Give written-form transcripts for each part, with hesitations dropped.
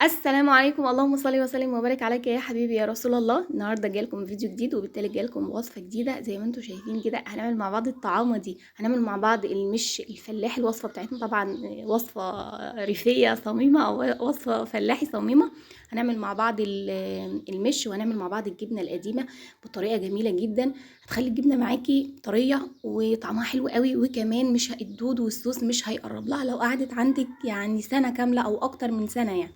السلام عليكم، اللهم صل وسلم وبارك عليك يا حبيبي يا رسول الله. النهارده جايلكم فيديو جديد، وبالتالي جايلكم بوصفه جديده. زي ما انتم شايفين كده هنعمل مع بعض الطعامه دي، هنعمل مع بعض المش الفلاحي. الوصفه بتاعتنا طبعا وصفه ريفيه صميمه او وصفه فلاحي صميمه. هنعمل مع بعض المش، وهنعمل مع بعض الجبنه القديمه بطريقه جميله جدا. هتخلي الجبنه معاكي طريه وطعمها حلو قوي، وكمان مش الدود والصوص مش هيقرب لها لو قعدت عندك يعني سنه كامله او اكتر من سنه يعني.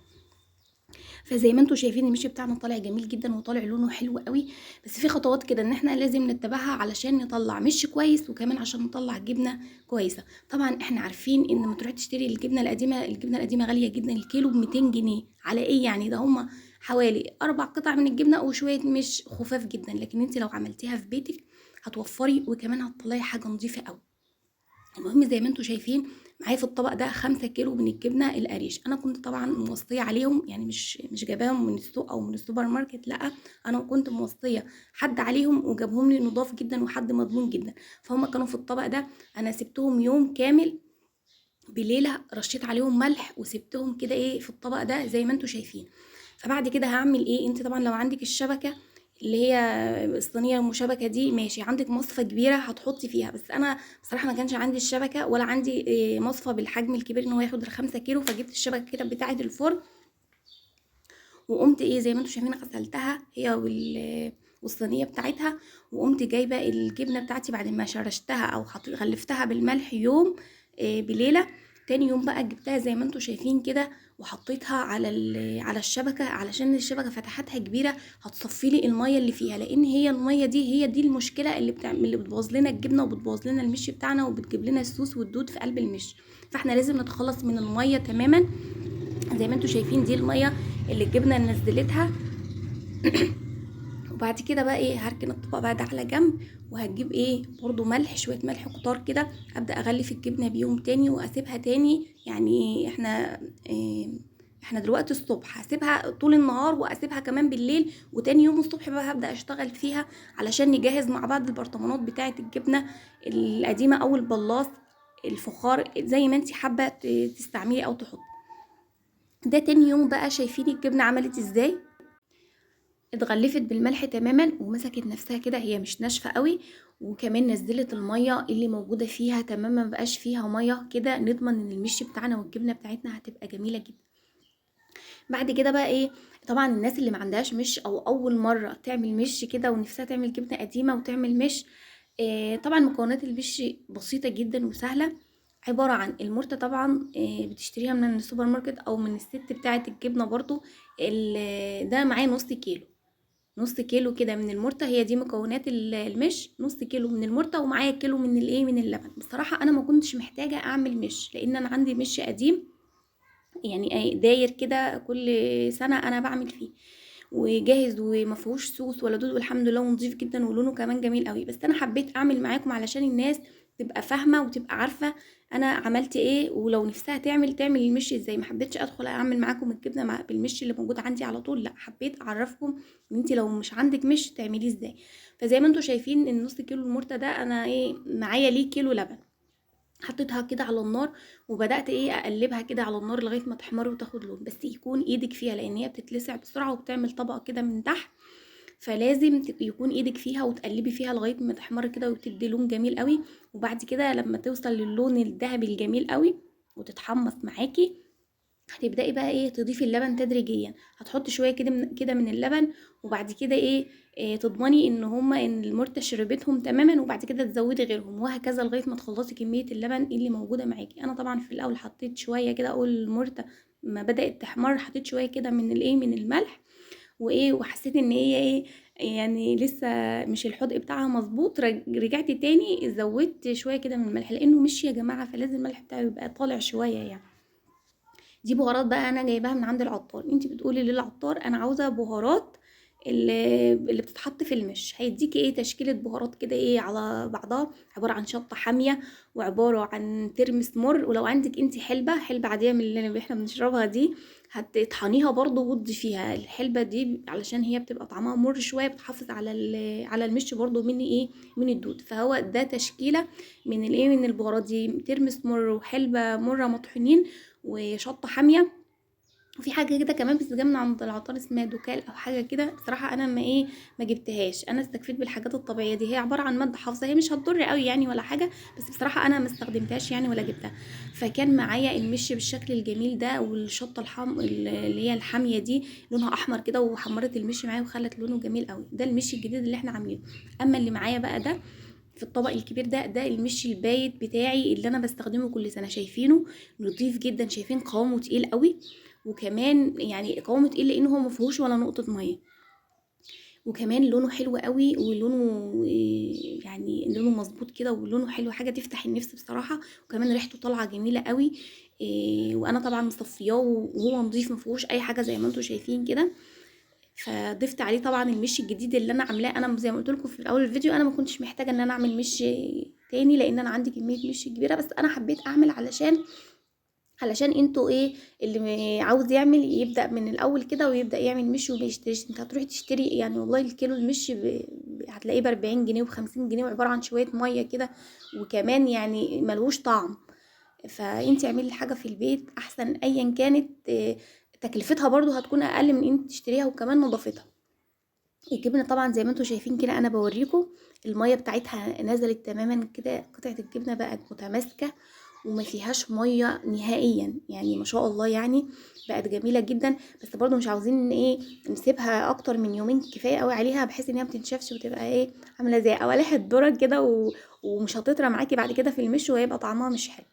فزي ما انتم شايفين المشي بتاعنا طالع جميل جدا وطالع لونه حلو قوي. بس في خطوات كده ان احنا لازم نتبعها علشان نطلع مش كويس، وكمان عشان نطلع جبنه كويسه. طبعا احنا عارفين ان ما تروح تشتري الجبنه القديمه، الجبنه القديمه غاليه جدا، الكيلو ب 200 جنيه. على ايه يعني؟ ده هما حوالي 4 قطع من الجبنه وشويه مش خفاف جدا. لكن انت لو عملتيها في بيتك هتوفري، وكمان هتطلعي حاجه نظيفه قوي. المهم زي ما انتم شايفين معايا في الطبق ده 5 كيلو من الجبنه القريش. انا كنت طبعا موصيه عليهم، يعني مش جايباهم من السوق او من السوبر ماركت، لا انا كنت موصيه حد عليهم وجابهم لي نضاف جدا وحد مضمون جدا. فهم كانوا في الطبق ده. انا سبتهم يوم كامل، بليله رشيت عليهم ملح وسبتهم كده ايه في الطبق ده زي ما انتم شايفين. فبعد كده هعمل ايه؟ انت طبعا لو عندك الشبكه اللي هي الصينيه المشبكه دي ماشي، عندك مصفى كبيره هتحطي فيها. بس انا بصراحه ما كانش عندي الشبكه ولا عندي مصفى بالحجم الكبير ان هو ياخد ال5 كيلو. فجبت الشبكه كده بتاعه الفرن، وقمت ايه زي ما انتم شايفين غسلتها هي والصينيه بتاعتها. وقمت جايبه الجبنه بتاعتي بعد ما شرشتها او غلفتها بالملح يوم بليله. تاني يوم بقى جبتها زي ما انتم شايفين كده، وحطيتها على الشبكه، علشان الشبكه فتحتها كبيره هتصفي لي الميه اللي فيها. لان هي الميه دي المشكله اللي بتبوظ لنا الجبنه وبتبوظ لنا المش بتاعنا وبتجيب لنا السوس والدود في قلب المش. فاحنا لازم نتخلص من الميه تماما. زي ما انتم شايفين دي الميه اللي الجبنه نزلتها. وبعد كده بقى ايه، هركن الطبق بقى ده على جنب، وهتجيب ايه برضو ملح، شويه ملح كتار كده. ابدا اغلف الجبنه بيوم تاني واسيبها تاني. يعني احنا دلوقتي الصبح هسيبها طول النهار، واسيبها كمان بالليل، وتاني يوم الصبح بقى هبدا اشتغل فيها علشان نجهز مع بعض البرطمانات بتاعه الجبنه القديمه او البلاص الفخار زي ما انت حابه تستعملي او تحطي. ده تاني يوم بقى شايفين الجبنه عملت ازاي، اتغلفت بالملح تماما ومسكت نفسها كده، هي مش ناشفه قوي. وكمان نزلت الميه اللي موجوده فيها تماما، مبقاش فيها ميه كده. نضمن ان المش بتاعنا والجبنه بتاعتنا هتبقى جميله جدا. بعد كده بقى ايه، طبعا الناس اللي ما عندهاش مش او اول مره تعمل مش كده ونفسها تعمل جبنه قديمه وتعمل مش، طبعا مكونات المش بسيطه جدا وسهله. عباره عن المرته طبعا، بتشتريها من السوبر ماركت او من الست بتاعه الجبنه برضو. ده معاه نص كيلو كده من المرته. هي دي مكونات المش، نص كيلو من المرته ومعايا كيلو من الايه من اللبن. بصراحه انا ما كنتش محتاجه اعمل مش، لان انا عندي مش قديم يعني داير كده كل سنه انا بعمل فيه وجاهز وما فيهوش سوس ولا دود، والحمد لله ونضيف جدا ولونه كمان جميل قوي. بس انا حبيت اعمل معاكم علشان الناس تبقى فاهمه وتبقى عارفه انا عملت ايه، ولو نفسها تعمل المش ازاي. ما حبيتش ادخل اعمل معاكم الجبنه بالمش اللي موجود عندي على طول، لا حبيت اعرفكم ان انت لو مش عندك مش تعمليه ازاي. فزي ما انتم شايفين النص كيلو المرتة ده انا ايه معايا ليه كيلو لبن. حطيتها كده على النار، وبدات ايه اقلبها كده على النار لغايه ما تحمر وتاخد لون. بس يكون ايدك فيها لان هي بتتلسع بسرعه وبتعمل طبقه كده من تحت. فلازم يكون ايدك فيها وتقلبي فيها لغايه ما تحمر كده وتدي لون جميل قوي. وبعد كده لما توصل للون الذهبي الجميل قوي وتتحمص معاكي، هتبدأي بقى ايه تضيفي اللبن تدريجيا. هتحطي شويه كده من اللبن، وبعد كده تضمني ان المرتة شربتهم تماما، وبعد كده تزودي غيرهم، وهكذا لغايه ما تخلصي كميه اللبن اللي موجوده معاكي. انا طبعا في الاول حطيت شويه كده، اول المرتة ما بدأت تحمر حطيت شويه كده من الملح وحسيت ان هي يعني لسه مش الحدق بتاعها مظبوط. رجعت تاني زودت شويه كده من الملح، لانه مش يا جماعه فلازم الملح بتاعه يبقى طالع شويه يعني. دي بهارات بقى انا جايباها من عند العطار. انت بتقولي للعطار انا عاوزه بهارات اللي بتتحط في المش، هيديكي تشكيله بهارات كده على بعضها، عباره عن شطه حاميه، وعباره عن ترمس مر. ولو عندك انت حلبه عاديه من اللي احنا بنشربها دي، هتطحنيها برضو وتضيفيها الحلبه دي علشان هي بتبقى طعمها مر شويه، بتحافظ على المش برضو من الدود. فهو ده تشكيله من البهارات دي، ترمس مر وحلبه مره مطحونين وشطه حاميه وفي حاجه كده كمان بتتجاب من عند العطار اسمها دوكال او حاجه كده، بصراحه انا ما جبتهاش. انا استكفيت بالحاجات الطبيعيه دي، هي عباره عن ماده حافظه، هي مش هتضر قوي يعني ولا حاجه، بس بصراحه انا ما استخدمتهاش يعني ولا جبتها. فكان معايا المش بالشكل الجميل ده، والشطه اللي هي الحاميه دي لونها احمر كده، وحمرت المش معايا وخلت لونه جميل قوي. ده المش الجديد اللي احنا عاملينه. اما اللي معايا بقى ده في الطبق الكبير ده المش البايت بتاعي اللي انا بستخدمه كل سنه. شايفينه نضيف جدا، شايفين قوامه تقيل قوي، وكمان يعني قوامه تقيل لانه هو مفيهوش ولا نقطه ميه، وكمان لونه حلو قوي، ولونه يعني لونه مظبوط كده، ولونه حلو، حاجه تفتح النفس بصراحه. وكمان ريحته طالعه جميله قوي. وانا طبعا مصفياه وهو نضيف مفيهوش اي حاجه زي ما انتم شايفين كده. فضفت عليه طبعا المش الجديد اللي انا عاملاه. انا زي ما قلت لكم في الاول الفيديو، انا ما كنتش محتاجه ان انا اعمل مش تاني، لان انا عندي كميه مش كبيره، بس انا حبيت اعمل علشان انتوا ايه اللي عاوز يعمل يبدا من الاول كده ويبدا يعمل مش وما يشتريش. انت هتروحي تشتري يعني والله الكيلو المش هتلاقيه ب40 جنيه و50 جنيه، وعباره عن شويه ميه كده، وكمان يعني ملوش طعم. فانت اعملي الحاجه في البيت احسن ايا كانت. تكلفتها برضو هتكون اقل من انت تشتريها، وكمان نظافتها. الجبنه طبعا زي ما انتم شايفين كده، انا بوريكم الميه بتاعتها نزلت تماما كده، قطعه الجبنه بقت متماسكه وما فيهاش ميه نهائيا، يعني ما شاء الله يعني بقت جميله جدا. بس برضو مش عاوزين ان ايه نسيبها اكتر من يومين، كفايه قوي عليها بحيث ان هي ما تنشفش وتبقى ايه عامله زي قوالح الذره كده ومش هتطرى معاكي بعد كده في المش، وهيبقى طعمها مش حلو.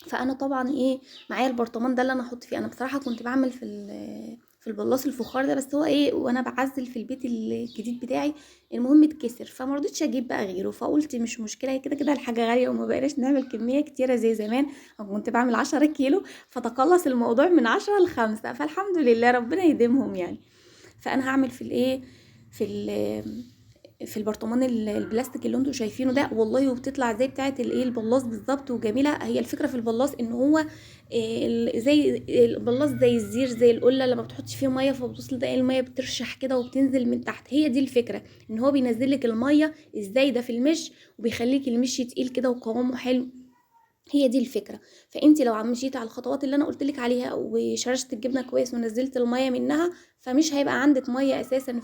فانا طبعا ايه معايا البرطمان ده اللي انا احط فيه. انا بصراحه كنت بعمل في البلاص الفخار ده، بس هو ايه وانا بعزل في البيت الجديد بتاعي المهم اتكسر، فما رضيتش اجيب بقى غيره. فقلت مش مشكله، كده كده الحاجه غاليه وما بقيناش نعمل كميه كتيره زي زمان. أنا كنت بعمل 10 كيلو، فتقلص الموضوع من 10 ل5، فالحمد لله ربنا يديمهم يعني. فانا هعمل في البرطمان البلاستيك اللي انتوا شايفينه ده والله، وبتطلع زي بتاعه الايه البلاص بالظبط وجميله. هي الفكره في البلاص ان هو زي البلاص زي الزير زي القله، لما بتحطي فيه ميه فبتوصل تلاقي الميه بترشح كده وبتنزل من تحت. هي دي الفكره، ان هو بينزل لك الميه الزايده في المش، وبيخليك المش تقيل كده وقوامه حلو. هي دي الفكره. فانت لو مشيتي على الخطوات اللي انا قلت لك عليها، وشرشت الجبنه كويس ونزلت الميه منها، فمش هيبقى عندك ميه اساسا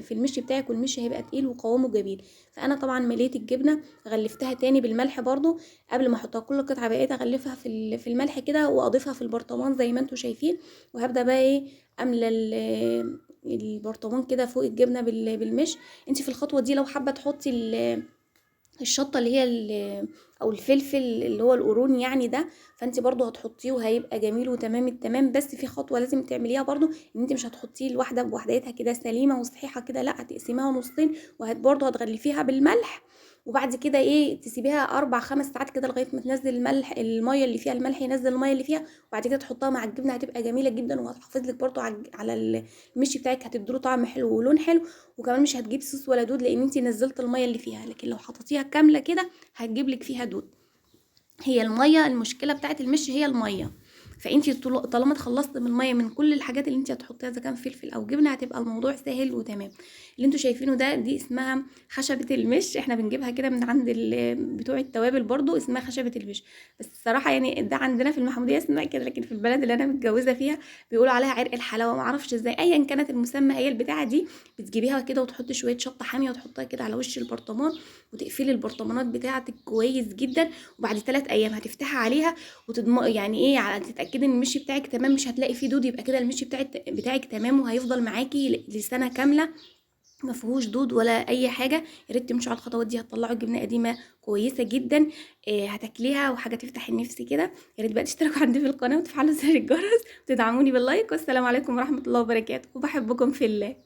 في المش بتاعك، والمش هيبقى تقيل وقوامه جميل. فانا طبعا مليت الجبنه، غلفتها تاني بالملح برضو قبل ما احطها. كل قطعه بقيت اغلفها في الملح كده، واضيفها في البرطمان زي ما انتم شايفين. وهبدا بقى ايه املى البرطمان كده فوق الجبنه بالمش. انت في الخطوه دي لو حابه تحطي الشطه اللي هي او الفلفل اللي هو القرون يعني ده، فانت برضو هتحطيه وهيبقى جميل وتمام التمام. بس في خطوه لازم تعمليها برضو، ان انت مش هتحطيه الواحده بوحدتها كده سليمه وصحيحه كده، لا هتقسميها نصين، برضو هتغلفيها بالملح. وبعد كده ايه تسيبيها 4 5 ساعات كده لغايه ما تنزل الميه اللي فيها، الملح ينزل الميه اللي فيها، وبعد كده تحطها مع الجبنه، هتبقى جميله جدا، وهتحافظ لك برضو على المشي بتاعك، هتديله طعم حلو ولون حلو. وكمان مش هتجيب صوص ولا دود لان انت نزلت الميه اللي فيها، لكن لو حطيتيها كامله كده هتجيب لك فيها دود. هي الميه المشكله بتاعت المش هي الميه. فانت طالما اتخلصت من الميه من كل الحاجات اللي انت هتحطيها اذا كان فلفل او جبنه، هتبقى الموضوع سهل وتمام. اللي انتوا شايفينه دي اسمها خشبه المش، احنا بنجيبها كده من عند بتوع التوابل برضو، اسمها خشبه المش. بس الصراحه يعني ده عندنا في المحموديه اسمها كده، لكن في البلد اللي انا متجوزه فيها بيقولوا عليها عرق الحلاوه، ما اعرفش ازاي. ايا كانت المسمى، هي البتاعه دي بتجيبيها كده وتحطي شويه شطه حاميه وتحطيها كده على وش البرطمان، وتقفلي البرطمانات بتاعتك كويس جدا. وبعد 3 ايام هتفتحي عليها يعني ايه تتاكدي ان المشي بتاعك تمام، مش هتلاقي فيه دود، يبقى كده المشي بتاعك تمام، وهيفضل معاكي لسنه كامله ما فيهوش دود ولا اي حاجه. يا ريت تمشوا على الخطوات دي، هتطلعوا الجبنه قديمه كويسه جدا. هتاكليها وحاجه تفتح النفس كده. يا ريت بقى تشتركوا عندي في القناه وتفعلوا زر الجرس وتدعموني باللايك. والسلام عليكم ورحمه الله وبركاته، وبحبكم في الله.